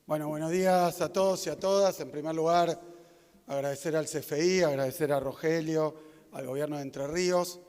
Bueno, buenos días a todos y a todas. En primer lugar, agradecer al CFI, agradecer a Rogelio, al Gobierno de Entre Ríos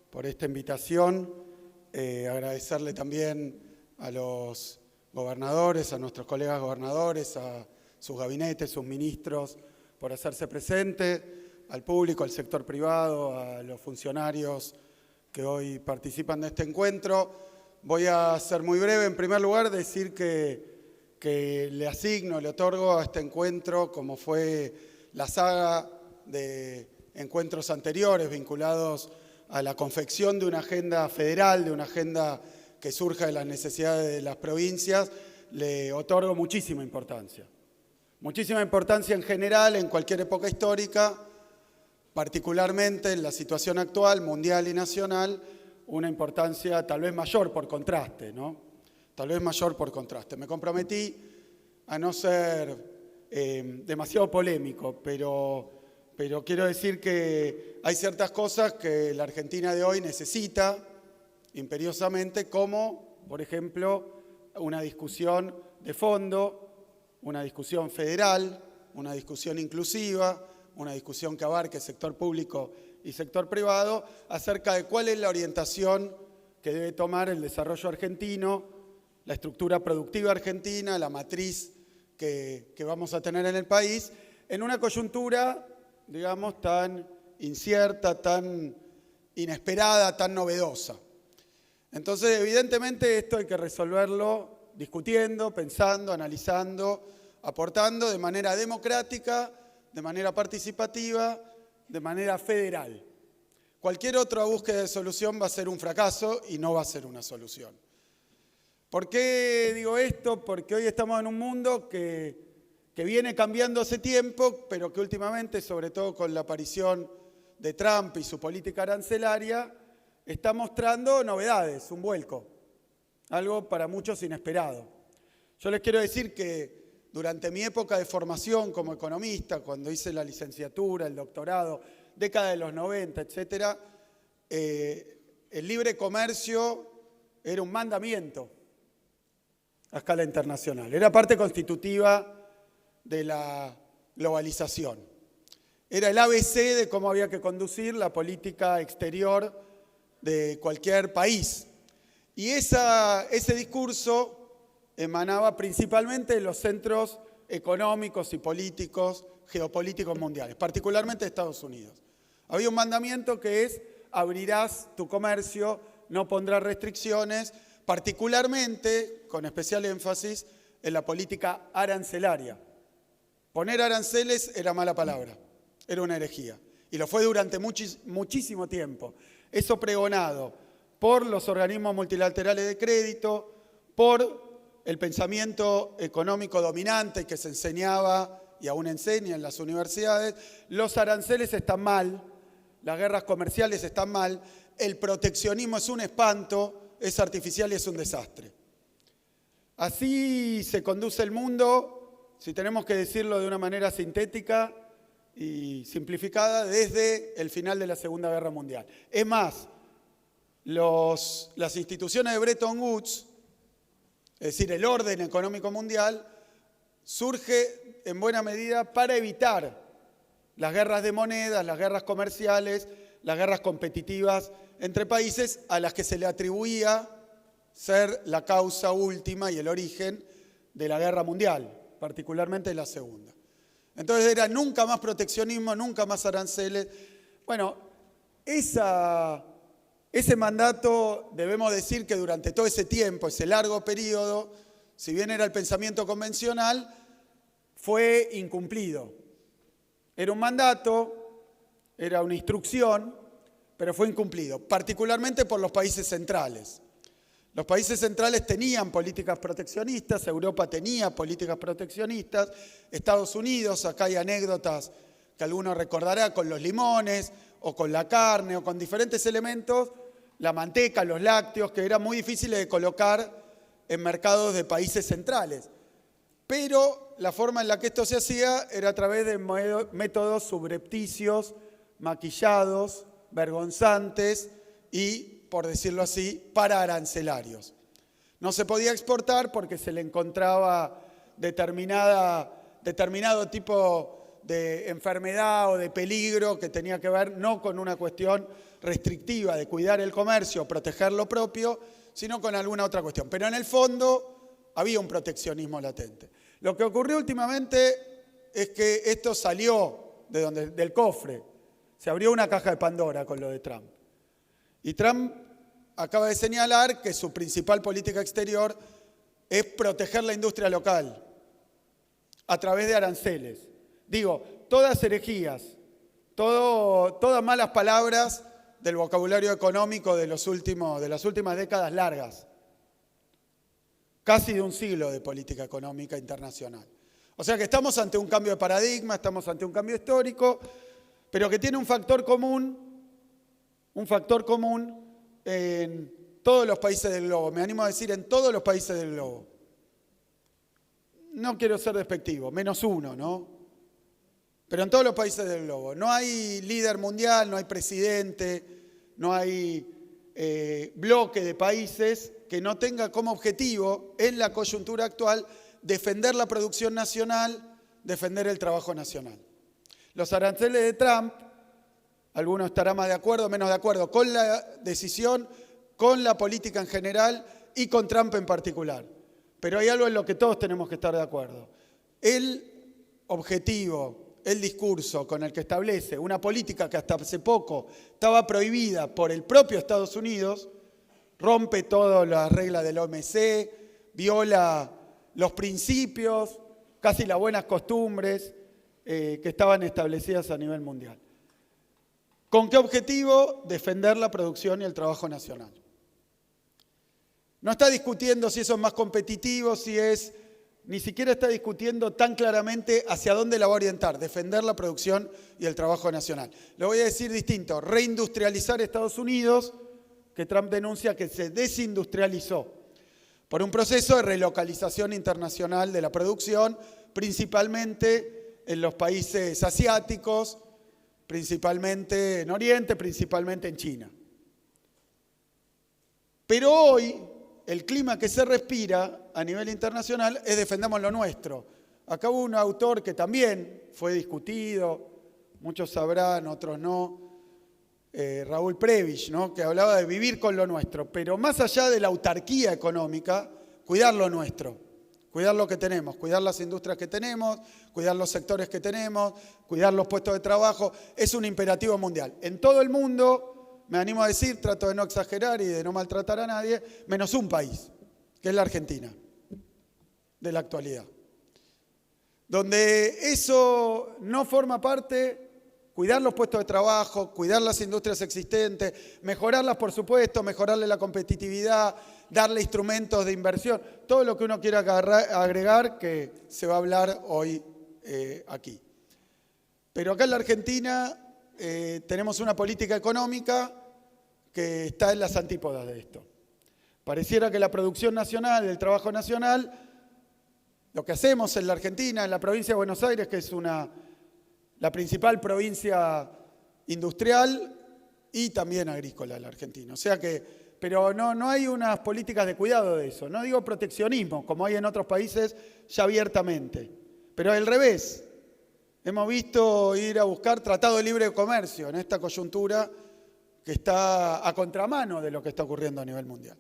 por esta invitación. Agradecerle también a los gobernadores, a nuestros colegas gobernadores, a sus gabinetes, sus ministros, por hacerse presente, al público, al sector privado, a los funcionarios que hoy participan de este encuentro. Voy a ser muy breve. En primer lugar, decir que le otorgo a este encuentro, como fue la saga de encuentros anteriores vinculados a la confección de una agenda federal, de una agenda que surja de las necesidades de las provincias, le otorgo muchísima importancia. Muchísima importancia en general, en cualquier época histórica, particularmente en la situación actual, mundial y nacional, una importancia tal vez mayor por contraste, ¿no? Tal vez mayor por contraste. Me comprometí a no ser demasiado polémico, pero quiero decir que hay ciertas cosas que la Argentina de hoy necesita imperiosamente, como, por ejemplo, una discusión de fondo, una discusión federal, una discusión inclusiva, una discusión que abarque sector público y sector privado, acerca de cuál es la orientación que debe tomar el desarrollo argentino, la estructura productiva argentina, la matriz que vamos a tener en el país, en una coyuntura, digamos, tan incierta, tan inesperada, tan novedosa. Entonces, evidentemente, esto hay que resolverlo discutiendo, pensando, analizando, aportando de manera democrática, de manera participativa, de manera federal. Cualquier otra búsqueda de solución va a ser un fracaso y no va a ser una solución. ¿Por qué digo esto? Porque hoy estamos en un mundo que viene cambiando hace tiempo, pero que últimamente, sobre todo con la aparición de Trump y su política arancelaria, está mostrando novedades, un vuelco, algo para muchos inesperado. Yo les quiero decir que durante mi época de formación como economista, cuando hice la licenciatura, el doctorado, década de los 90, etc., el libre comercio era un mandamiento a escala internacional. Era parte constitutiva de la globalización. Era el ABC de cómo había que conducir la política exterior de cualquier país. Y ese discurso emanaba principalmente de los centros económicos y políticos, geopolíticos mundiales, particularmente de Estados Unidos. Había un mandamiento que es: abrirás tu comercio, no pondrás restricciones, particularmente, con especial énfasis, en la política arancelaria. Poner aranceles era mala palabra, era una herejía. Y lo fue durante muchísimo tiempo. Eso pregonado por los organismos multilaterales de crédito, por el pensamiento económico dominante que se enseñaba y aún enseña en las universidades. Los aranceles están mal, las guerras comerciales están mal, el proteccionismo es un espanto, es artificial y es un desastre. Así se conduce el mundo, si tenemos que decirlo de una manera sintética y simplificada, desde el final de la Segunda Guerra Mundial. Es más, las instituciones de Bretton Woods, es decir, el orden económico mundial, surge en buena medida para evitar las guerras de monedas, las guerras comerciales, las guerras competitivas entre países a las que se le atribuía ser la causa última y el origen de la guerra mundial, particularmente la segunda. Entonces era nunca más proteccionismo, nunca más aranceles. Bueno, ese mandato, debemos decir que durante todo ese tiempo, ese largo periodo, si bien era el pensamiento convencional, fue incumplido. Era un mandato, era una instrucción, pero fue incumplido, particularmente por los países centrales. Los países centrales tenían políticas proteccionistas, Europa tenía políticas proteccionistas, Estados Unidos, acá hay anécdotas que alguno recordará con los limones, o con la carne, o con diferentes elementos, la manteca, los lácteos, que eran muy difíciles de colocar en mercados de países centrales. Pero la forma en la que esto se hacía era a través de métodos subrepticios, maquillados, vergonzantes y, por decirlo así, pararancelarios. No se podía exportar porque se le encontraba determinado tipo de enfermedad o de peligro que tenía que ver no con una cuestión restrictiva de cuidar el comercio, proteger lo propio, sino con alguna otra cuestión. Pero en el fondo había un proteccionismo latente. Lo que ocurrió últimamente es que esto salió del cofre. Se abrió una caja de Pandora con lo de Trump. Y Trump acaba de señalar que su principal política exterior es proteger la industria local a través de aranceles. Digo, todas herejías, todas malas palabras del vocabulario económico de las últimas décadas largas. Casi de un siglo de política económica internacional. O sea que estamos ante un cambio de paradigma, estamos ante un cambio histórico, pero que tiene un factor común en todos los países del globo. Me animo a decir en todos los países del globo. No quiero ser despectivo, menos uno, ¿no? Pero en todos los países del globo. No hay líder mundial, no hay presidente, no hay bloque de países que no tenga como objetivo, en la coyuntura actual, defender la producción nacional, defender el trabajo nacional. Los aranceles de Trump, algunos estarán más de acuerdo, menos de acuerdo con la decisión, con la política en general y con Trump en particular. Pero hay algo en lo que todos tenemos que estar de acuerdo. El objetivo, el discurso con el que establece una política que hasta hace poco estaba prohibida por el propio Estados Unidos, rompe todas las reglas del OMC, viola los principios, casi las buenas costumbres que estaban establecidas a nivel mundial. ¿Con qué objetivo? Defender la producción y el trabajo nacional. No está discutiendo si eso es más competitivo, ni siquiera está discutiendo tan claramente hacia dónde la va a orientar, defender la producción y el trabajo nacional. Lo voy a decir distinto, reindustrializar Estados Unidos, que Trump denuncia que se desindustrializó por un proceso de relocalización internacional de la producción, principalmente en los países asiáticos, principalmente en Oriente, principalmente en China. Pero hoy el clima que se respira a nivel internacional es defendamos lo nuestro. Acá hubo un autor que también fue discutido, muchos sabrán, otros no, Raúl Prebisch, ¿no? Que hablaba de vivir con lo nuestro, pero más allá de la autarquía económica, cuidar lo nuestro, cuidar lo que tenemos, cuidar las industrias que tenemos, cuidar los sectores que tenemos, cuidar los puestos de trabajo, es un imperativo mundial. En todo el mundo, me animo a decir, trato de no exagerar y de no maltratar a nadie, menos un país, que es la Argentina, de la actualidad. Donde eso no forma parte, cuidar los puestos de trabajo, cuidar las industrias existentes, mejorarlas por supuesto, mejorarle la competitividad, darle instrumentos de inversión, todo lo que uno quiera agregar que se va a hablar hoy aquí. Pero acá en la Argentina tenemos una política económica que está en las antípodas de esto. Pareciera que la producción nacional, el trabajo nacional, lo que hacemos en la Argentina, en la provincia de Buenos Aires, que es la principal provincia industrial y también agrícola de la Argentina. O sea que, pero no hay unas políticas de cuidado de eso. No digo proteccionismo, como hay en otros países ya abiertamente. Pero al revés. Hemos visto ir a buscar tratado de libre comercio en esta coyuntura que está a contramano de lo que está ocurriendo a nivel mundial.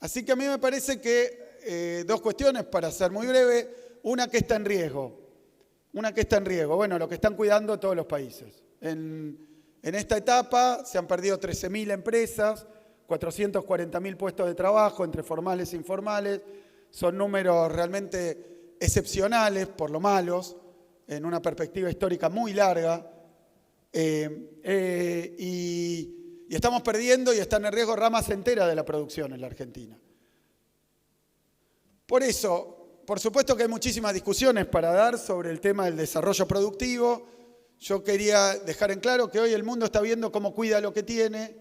Así que a mí me parece que dos cuestiones, para ser muy breve. Una que está en riesgo. Bueno, lo que están cuidando todos los países. En esta etapa se han perdido 13.000 empresas, 440.000 puestos de trabajo entre formales e informales. Son números realmente excepcionales, por lo malos, en una perspectiva histórica muy larga. Y estamos perdiendo y están en riesgo ramas enteras de la producción en la Argentina. Por eso, por supuesto que hay muchísimas discusiones para dar sobre el tema del desarrollo productivo. Yo quería dejar en claro que hoy el mundo está viendo cómo cuida lo que tiene.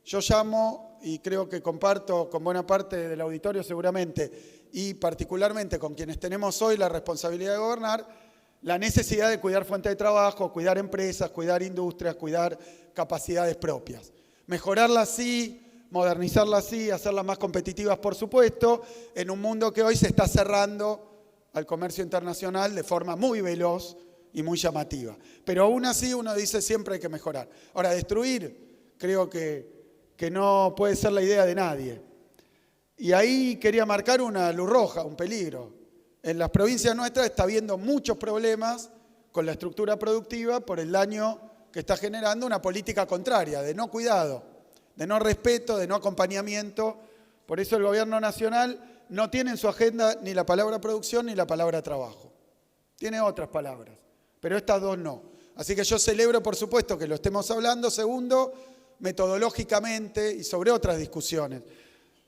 Yo llamo, y creo que comparto con buena parte del auditorio seguramente, y particularmente con quienes tenemos hoy la responsabilidad de gobernar, la necesidad de cuidar fuentes de trabajo, cuidar empresas, cuidar industrias, cuidar capacidades propias. Mejorarlas sí, modernizarlas sí, hacerlas más competitivas, por supuesto, en un mundo que hoy se está cerrando al comercio internacional de forma muy veloz y muy llamativa. Pero aún así uno dice siempre hay que mejorar. Ahora, destruir creo que no puede ser la idea de nadie. Y ahí quería marcar una luz roja, un peligro. En las provincias nuestras está habiendo muchos problemas con la estructura productiva por el daño que está generando una política contraria, de no cuidado, de no respeto, de no acompañamiento. Por eso el gobierno nacional no tiene en su agenda ni la palabra producción ni la palabra trabajo. Tiene otras palabras, pero estas dos no. Así que yo celebro, por supuesto, que lo estemos hablando. Segundo, metodológicamente y sobre otras discusiones.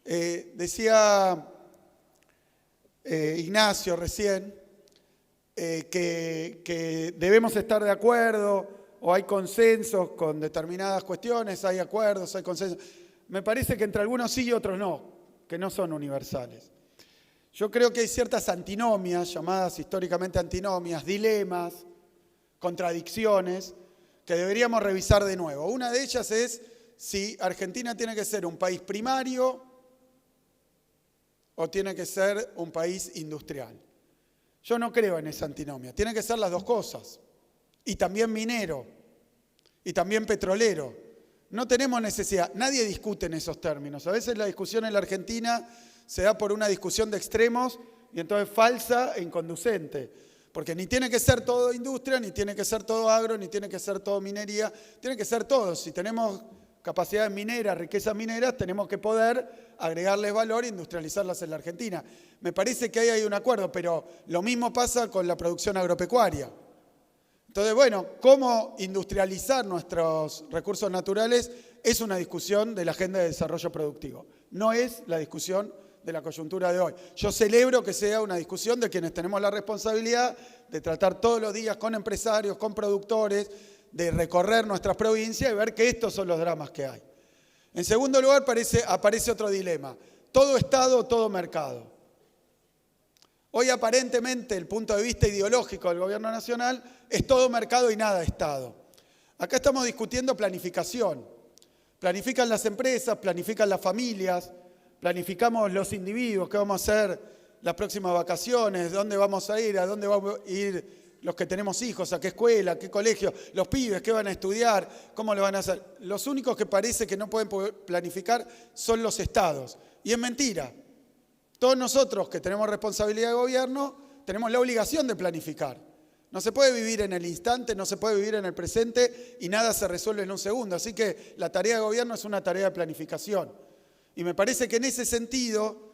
Decía Ignacio recién que debemos estar de acuerdo o hay consensos con determinadas cuestiones, hay acuerdos, hay consensos. Me parece que entre algunos sí y otros no, que no son universales. Yo creo que hay ciertas antinomias, llamadas históricamente antinomias, dilemas, contradicciones, que deberíamos revisar de nuevo. Una de ellas es si Argentina tiene que ser un país primario o tiene que ser un país industrial. Yo no creo en esa antinomia. Tienen que ser las dos cosas. Y también minero. Y también petrolero. No tenemos necesidad. Nadie discute en esos términos. A veces la discusión en la Argentina se da por una discusión de extremos y entonces falsa e inconducente. Porque ni tiene que ser todo industria, ni tiene que ser todo agro, ni tiene que ser todo minería. Tiene que ser todo. Si tenemos capacidades mineras, riquezas mineras, tenemos que poder agregarles valor e industrializarlas en la Argentina. Me parece que ahí hay un acuerdo, pero lo mismo pasa con la producción agropecuaria. Entonces, bueno, cómo industrializar nuestros recursos naturales es una discusión de la agenda de desarrollo productivo. No es la discusión de la coyuntura de hoy. Yo celebro que sea una discusión de quienes tenemos la responsabilidad de tratar todos los días con empresarios, con productores, de recorrer nuestras provincias y ver que estos son los dramas que hay. En segundo lugar, aparece otro dilema. Todo Estado, todo mercado. Hoy aparentemente el punto de vista ideológico del gobierno nacional es todo mercado y nada Estado. Acá estamos discutiendo planificación. Planifican las empresas, planifican las familias, planificamos los individuos, qué vamos a hacer las próximas vacaciones, dónde vamos a ir, a dónde vamos a ir los que tenemos hijos, a qué escuela, a qué colegio, los pibes, qué van a estudiar, cómo lo van a hacer. Los únicos que parece que no pueden planificar son los estados. Y es mentira. Todos nosotros que tenemos responsabilidad de gobierno tenemos la obligación de planificar. No se puede vivir en el instante, no se puede vivir en el presente y nada se resuelve en un segundo. Así que la tarea de gobierno es una tarea de planificación. Y me parece que en ese sentido,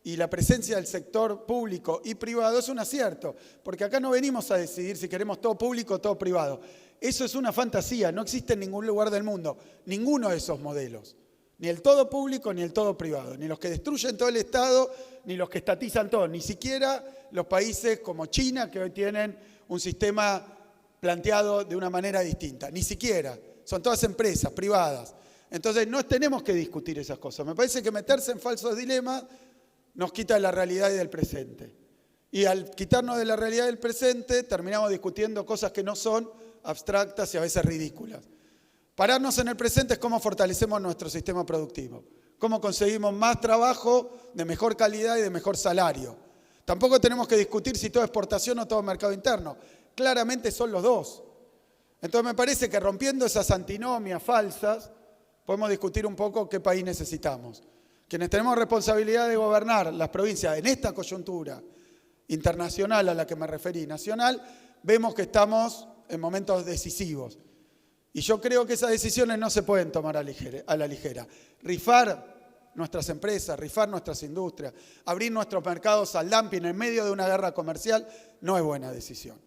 y la presencia del sector público y privado es un acierto, porque acá no venimos a decidir si queremos todo público o todo privado. Eso es una fantasía, no existe en ningún lugar del mundo, ninguno de esos modelos. Ni el todo público ni el todo privado, ni los que destruyen todo el Estado, ni los que estatizan todo, ni siquiera los países como China, que hoy tienen un sistema planteado de una manera distinta, ni siquiera, son todas empresas privadas. Entonces no tenemos que discutir esas cosas. Me parece que meterse en falsos dilemas nos quita de la realidad y del presente. Y al quitarnos de la realidad del presente, terminamos discutiendo cosas que no son abstractas y a veces ridículas. Pararnos en el presente es cómo fortalecemos nuestro sistema productivo, cómo conseguimos más trabajo de mejor calidad y de mejor salario. Tampoco tenemos que discutir si todo es exportación o todo mercado interno. Claramente son los dos. Entonces me parece que rompiendo esas antinomias falsas, podemos discutir un poco qué país necesitamos. Quienes tenemos responsabilidad de gobernar las provincias en esta coyuntura internacional a la que me referí, nacional, vemos que estamos en momentos decisivos. Y yo creo que esas decisiones no se pueden tomar a la ligera. Rifar nuestras empresas, rifar nuestras industrias, abrir nuestros mercados al dumping en medio de una guerra comercial, no es buena decisión.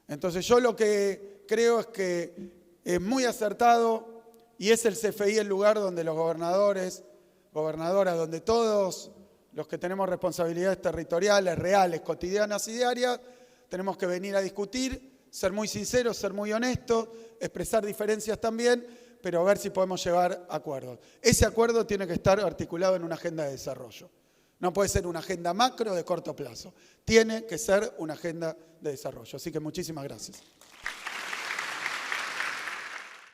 Entonces yo lo que creo es que es muy acertado y es el CFI el lugar donde los gobernadores, gobernadoras, donde todos los que tenemos responsabilidades territoriales, reales, cotidianas y diarias, tenemos que venir a discutir, ser muy sinceros, ser muy honestos, expresar diferencias también, pero ver si podemos llegar a acuerdos. Ese acuerdo tiene que estar articulado en una agenda de desarrollo. No puede ser una agenda macro de corto plazo. Tiene que ser una agenda de desarrollo. Así que muchísimas gracias.